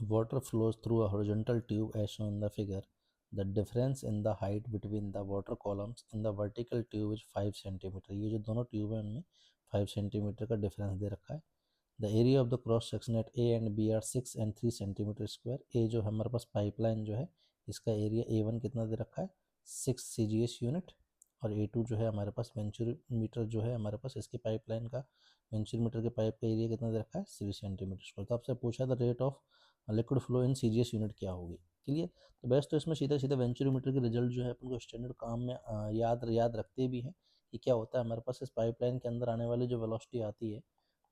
Water flows through a horizontal tube as shown in the figure. The difference in the height between the water columns in the vertical tube is 5 centimetre. ये जो दोनों tube है उनमें 5 centimetre का difference दे रखा है। The area of the cross section at A and B are 6 and 3 centimetre square. A जो है हमारे पास पाइपलाइन जो है इसका एरिया A1 कितना दे रखा है 6 CGS यूनिट, और A2 जो है हमारे पास वेंचुरी मीटर जो है हमारे पास इसकी पाइपलाइन का वेंचुरी मीटर के पाइप का एरिया कितना दे रखा है 3 सेंटीमीटर स्क्वायर। तो आपसे पूछा the rate of liquid flow in CGS unit क्या होगी। क्लियर। तो बेस्ट तो इसमें सीधा सीधा वेंचुरी मीटर के रिजल्ट जो है अपन को स्टैंडर्ड काम में याद रखते भी हैं कि क्या होता है हमारे पास इस पाइपलाइन के अंदर आने वाली जो वेलोसिटी आती है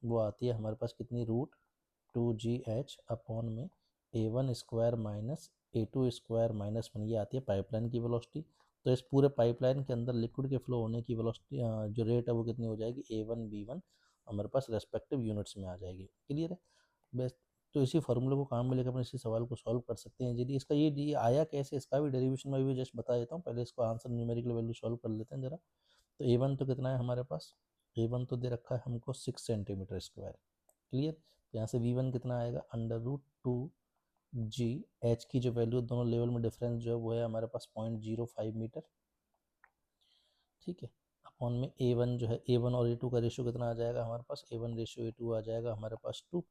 वो आती है हमारे पास कितनी √2GH अपॉन में A1 square minus A2 square minus 1, ये आती है पाइपलाइन की वेलोसिटी। तो इस पूरे पाइपलाइन के अंदर लिक्विड के फ्लो होने की वेलोसिटी जो रेट है वो कितनी हो जाएगी A1 B1 हमारे पास रेस्पेक्टिव यूनिट्स में आ जाएगी। क्लियर है। बेस्ट तो इसी फार्मूले को काम में लेकर अपन इसी सवाल को सॉल्व कर सकते हैं। यदि इसका ये आया कैसे, इसका भी डेरिवेशन में भी जस्ट बता देता हूँ। पहले इसको आंसर न्यूमेरिकल वैल्यू सॉल्व कर लेते हैं जरा। तो A1 तो कितना है हमारे पास, A1 तो दे रखा है हमको 6 सेंटीमीटर स्क्वायर। क्लियर। तो यहाँ से V1 कितना आएगा √2GH की जो वैल्यू दोनों लेवल में डिफरेंस जो है वो है हमारे पास 0.05 मीटर। ठीक है। अपॉन में A1 जो है A1 और A2 का रेशियो कितना आ जाएगा हमारे पास A1 रेशियो A2 आ जाएगा हमारे पास 2।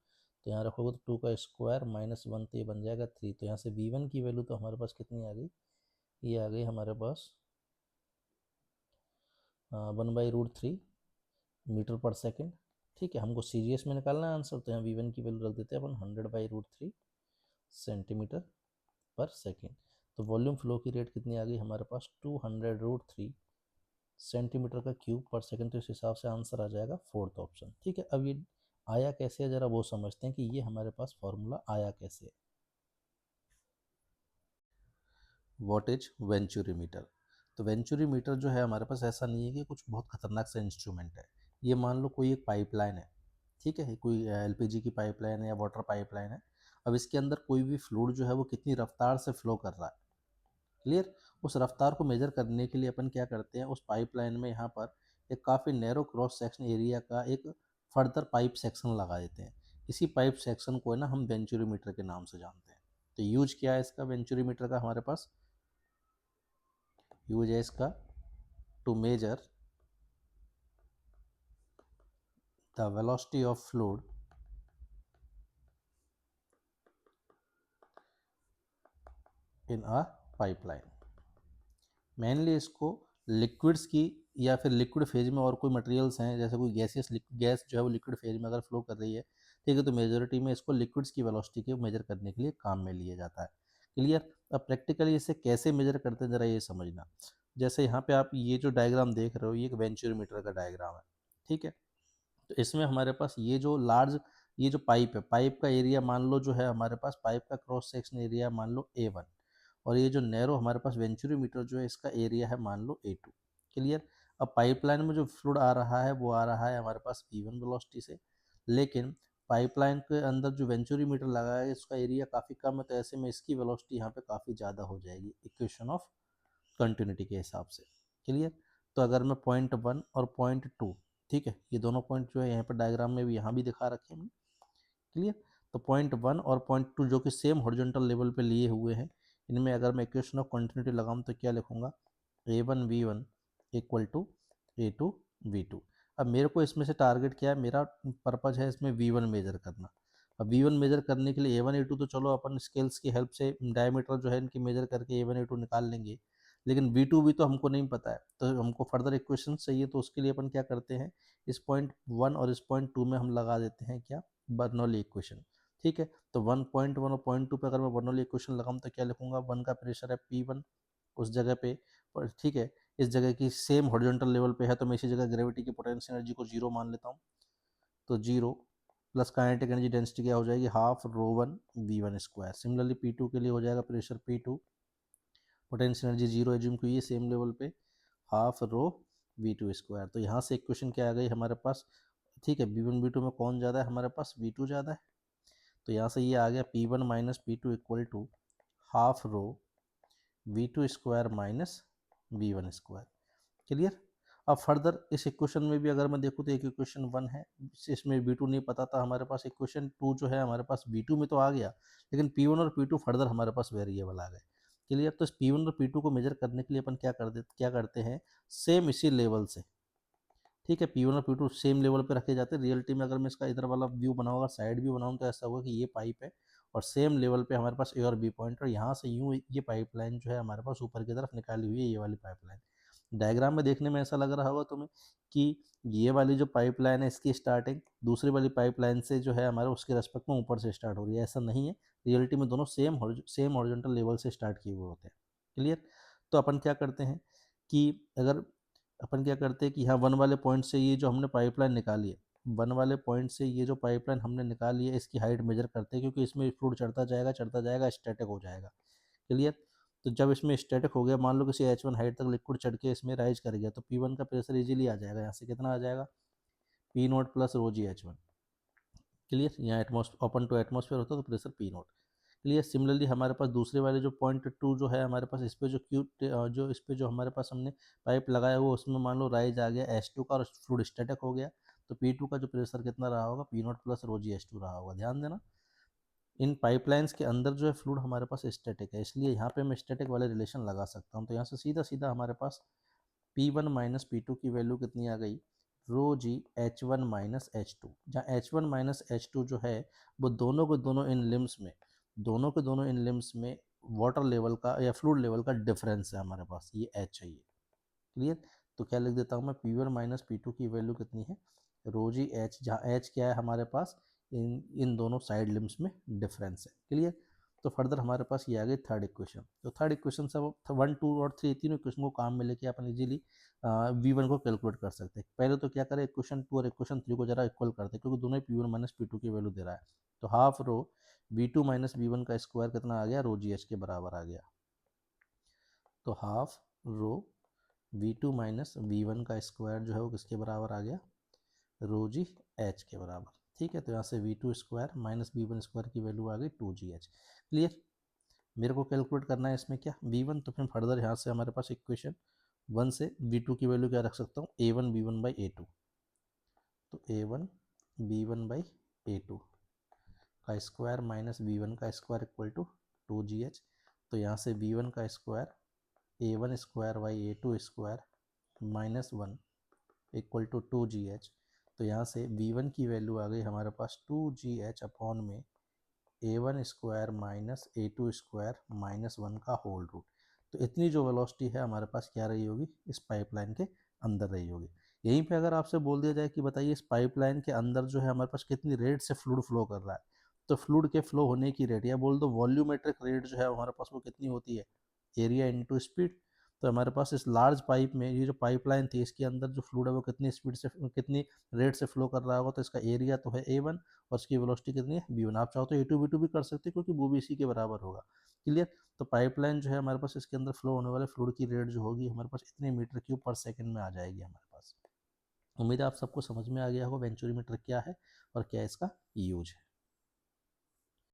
तो यहाँ रखोगे तो 2 का स्क्वायर माइनस 1 तो ये बन जाएगा 3। तो यहाँ से V1 की वैल्यू तो हमारे पास कितनी आ गई, ये आ गई हमारे पास 1/√3 मीटर पर सेकेंड। ठीक है। हमको CGS में निकालना है आंसर, तो यहाँ V1 की वैल्यू रख देते हैं अपन 100/√3 सेंटीमीटर पर सेकेंड। तो वॉल्यूम फ्लो की रेट कितनी आ गई हमारे पास 200√3 सेंटीमीटर का क्यूब पर सेकंड। तो इस हिसाब से आंसर आ जाएगा फोर्थ ऑप्शन। ठीक है। अब ये आया कैसे है जरा वो समझते हैं कि ये हमारे पास फॉर्मूला आया कैसे है। What is venturi meter. तो वेंचुरी मीटर जो है हमारे पास ऐसा नहीं है कि कुछ बहुत खतरनाक सा इंस्ट्रूमेंट है। ये मान लो कोई एक पाइपलाइन है, ठीक है, कोई LPG की पाइपलाइन है या वाटर पाइपलाइन है। अब इसके अंदर कोई भी फ्लूइड जो है वो कितनी रफ्तार से फ्लो कर रहा है। क्लियर। उस रफ्तार को मेजर करने के लिए अपन क्या करते हैं, उस पाइपलाइन में यहाँ पर एक काफ़ी नैरो क्रॉस सेक्शन एरिया का एक फर्दर पाइप सेक्शन लगा देते हैं। इसी पाइप सेक्शन को है ना हम वेंचुरी मीटर के नाम से जानते हैं। तो यूज क्या है इसका वेंचुरी मीटर का हमारे पास, यूज है इसका to measure the velocity of fluid in a pipeline. Mainly इसको लिक्विड्स की या फिर लिक्विड फेज में और कोई मटेरियल्स हैं जैसे कोई गैसियस गैस जो है वो लिक्विड फेज में अगर फ्लो कर रही है, ठीक है, तो मेजोरिटी में इसको लिक्विड्स की वेलोसिटी के मेजर करने के लिए काम में लिया जाता है। क्लियर। अब प्रैक्टिकली इसे कैसे मेजर करते हैं ज़रा ये समझना। जैसे यहाँ पे आप ये जो डायग्राम देख रहे हो ये एक वेंचुरीमीटर का डायग्राम है। ठीक है। तो इसमें हमारे पास ये जो लार्ज ये जो पाइप है, पाइप का एरिया मान लो जो है हमारे पास पाइप का क्रॉस सेक्शन एरिया मान लो A1, और ये जो नैरो हमारे पास वेंचुरी मीटर जो है इसका एरिया है मान लो A2। क्लियर। अब पाइपलाइन में जो फ्लूइड आ रहा है वो आ रहा है हमारे पास V1 वेलोसिटी से, लेकिन पाइपलाइन के अंदर जो वेंचुरी मीटर लगा है इसका एरिया काफ़ी कम है, तो ऐसे में इसकी वेलोसिटी यहाँ पे काफ़ी ज़्यादा हो जाएगी इक्वेशन ऑफ कंटिन्यूटी के हिसाब से। क्लियर। तो अगर मैं .1 और .2, ठीक है, ये दोनों पॉइंट जो है यहाँ पर डायग्राम में भी यहाँ भी दिखा रखे हैं। क्लियर। तो .1 और .2 जो कि सेम हॉरिजॉन्टल लेवल पे लिए हुए हैं, इनमें अगर मैं इक्वेशन ऑफ कंटिन्यूटी लगाऊं तो क्या लिखूंगा A1 V1 equal to A2 V2। अब मेरे को इसमें से टारगेट क्या है, मेरा पर्पज है इसमें V1 मेजर करना। अब V1 मेजर करने के लिए A1 A2 तो चलो अपन स्केल्स की हेल्प से डायमीटर जो है इनकी मेजर करके A1 A2 निकाल लेंगे, लेकिन V2 भी तो हमको नहीं पता है, तो हमको फर्दर इक्वेशन चाहिए। तो उसके लिए अपन क्या करते हैं, इस .1 और इस .2 में हम लगा देते हैं क्या, बर्नौली इक्वेशन। ठीक है। तो 1.1 और .2 पे अगर मैं बर्नौली इक्वेशन लगाऊं तो क्या लिखूंगा, 1 का प्रेशर है P1 उस जगह पे, ठीक है, इस जगह की सेम हॉरिजॉन्टल लेवल पे है तो मैं इसी जगह ग्रेविटी की पोटेंशियल एनर्जी को 0 मान लेता हूँ। तो 0 प्लस काइनेटिक एनर्जी डेंसिटी क्या हो जाएगी, half ρ1 V1 square. Similarly P2 के लिए हो जाएगा pressure P2, potential energy 0 assume की सेम लेवल पे, हाफ रो V2 स्क्वायर। तो यहाँ से इक्वेशन क्या आ गई हमारे पास, ठीक है, V1 V2 में कौन ज़्यादा है हमारे पास, V2 ज़्यादा है। तो यहाँ से ये आ गया P1 minus P2 equal to half rho V2 square minus V1 square. Clear. अब फर्दर इस इक्वेशन में भी अगर मैं देखूँ तो एक इक्वेशन 1 है, इसमें V2 नहीं पता था हमारे पास, इक्वेशन 2 जो है हमारे पास V2 में तो आ गया, लेकिन P1 और P2 फर्दर हमारे पास वेरिएबल आ गए। क्लियर? तो इस P1 और P2 को मेजर करने के लिए अपन क्या करते हैं, सेम इसी लेवल से, ठीक है, P1 और P2 सेम लेवल पे रखे जाते हैं। रियलिटी में अगर मैं इसका इधर वाला व्यू बनाऊंगा, साइड व्यू बनाऊँ, तो ऐसा होगा कि ये पाइप है और सेम लेवल पे हमारे पास ए और बी पॉइंट, और यहाँ से यूँ ये पाइपलाइन जो है हमारे पास ऊपर की तरफ निकाली हुई है, ये वाली पाइपलाइन। डायग्राम में देखने में ऐसा लग रहा होगा तुम्हें कि ये वाली जो पाइपलाइन है इसकी स्टार्टिंग दूसरी वाली पाइपलाइन से जो है हमारे उसके रेस्पेक्ट में ऊपर से स्टार्ट हो रही है, ऐसा नहीं है। रियलिटी में दोनों सेम हॉरिजॉन्टल लेवल से स्टार्ट किए हुए होते हैं। क्लियर? तो अपन क्या करते हैं कि अगर अपन क्या करते हैं कि यहाँ 1 वाले पॉइंट से ये जो हमने पाइपलाइन निकाली है, 1 वाले पॉइंट से ये जो पाइपलाइन हमने निकाली है इसकी हाइट मेजर करते हैं, क्योंकि इसमें फ्लूइड चढ़ता जाएगा, स्टैटिक हो जाएगा। क्लियर? तो जब इसमें स्टैटिक हो गया, मान लो किसी H1 हाइट तक लिक्विड चढ़ के इसमें राइज कर गया, तो P1 का प्रेशर इजीली आ जाएगा। यहाँ से कितना आ जाएगा, P नोट प्लस रो जी H1। क्लियर? यहाँ एटमोस्ट ओपन टू एटमोसफेयर होता है तो pressure P note. Clear? Similarly हमारे पास दूसरे वाले जो पॉइंट 2 जो है हमारे पास, इस पे जो हमारे पास हमने पाइप लगाया हुआ उसमें मान लो राइज आ गया H2 का और फ्लूइड स्टैटिक हो गया, तो P2 का जो प्रेशर कितना रहा होगा, P नोट प्लस रो जी H2 रहा होगा। ध्यान देना, इन पाइपलाइंस के अंदर जो है फ्लूइड हमारे पास स्टैटिक है, इसलिए यहाँ पे मैं स्टैटिक वाले रिलेशन लगा सकता हूँ। तो यहाँ से सीधा सीधा हमारे पास P1 माइनस P2 की वैल्यू कितनी आ गई, रो जी H1 माइनस H2, जहाँ H1 माइनस H2 जो है वो दोनों के दोनों इन लिम्स में वाटर लेवल का या फ्लूइड लेवल का डिफरेंस है हमारे पास, ये H है ये। क्लियर? तो क्या लिख देता हूँ मैं, P1 माइनस P2 की वैल्यू कितनी है, रो जी H, जहाँ H क्या है हमारे पास, इन दोनों साइड लिम्स में डिफरेंस है। क्लियर? तो फर्दर हमारे पास ये आ गई थर्ड इक्वेशन। तो थर्ड इक्वेशन से 1, 2 और 3 तीनों इक्वेशन को काम में लेके अपन इजीली V1 को कैलकुलेट कर सकते हैं। पहले तो क्या करें, इक्वेशन 2 और इक्वेशन 3 को जरा इक्वल करते हैं, क्योंकि दोनों ही P1 माइनस P2 की वैल्यू दे रहा है। तो half rho V2 minus V1 का स्क्वायर कितना आ गया, रो जी H के बराबर आ गया। तो half rho V2 minus V1 का स्क्वायर जो है वो किसके बराबर आ गया, रो जी H के बराबर। ठीक है, तो यहाँ से V2 square minus V1 square की वैल्यू आ गई 2GH। क्लियर? मेरे को कैलकुलेट करना है इसमें क्या, V1, तो फिर फर्दर यहाँ से हमारे पास इक्वेशन 1 से V2 की वैल्यू क्या रख सकता हूँ, A1 B1 बाई A2। तो A1 B1 बाई A2 का स्क्वायर माइनस V1 का स्क्वायर इक्वल टू 2GH। तो यहाँ से V1 का square A1 square by A2 square minus 1 equal to 2GH। तो यहाँ से V1 की वैल्यू आ गई हमारे पास 2GH अपॉन में A1 square minus A2 square minus 1 का होल रूट। तो इतनी जो वेलोसिटी है हमारे पास क्या रही होगी, इस पाइपलाइन के अंदर रही होगी। यहीं पे अगर आपसे बोल दिया जाए कि बताइए इस पाइपलाइन के अंदर जो है हमारे पास कितनी रेट से फ्लूइड फ्लो कर रहा है, तो फ्लूइड के फ्लो होने की रेट, या बोल दो वॉल्यूमेट्रिक रेट जो है हमारे पास वो कितनी होती है, एरिया इंटू स्पीड। तो हमारे पास इस लार्ज पाइप में ये जो पाइपलाइन थी इसके अंदर जो फ्लूइड है वो कितनी स्पीड से, कितनी रेट से फ्लो कर रहा होगा, तो इसका एरिया तो है A1 और इसकी वेलोसिटी कितनी है B1। आप चाहो तो A2 B2 भी कर सकते हैं, क्योंकि वो भी इसी के बराबर होगा। क्लियर? तो पाइपलाइन जो है हमारे पास इसके अंदर फ्लो होने वाले फ्लूइड की रेट जो होगी हमारे पास इतने मीटर क्यूब पर सेकंड में आ जाएगी हमारे पास। उम्मीद है आप सबको समझ में आ गया होगा वेंचुरीमीटर क्या है और क्या इसका यूज है।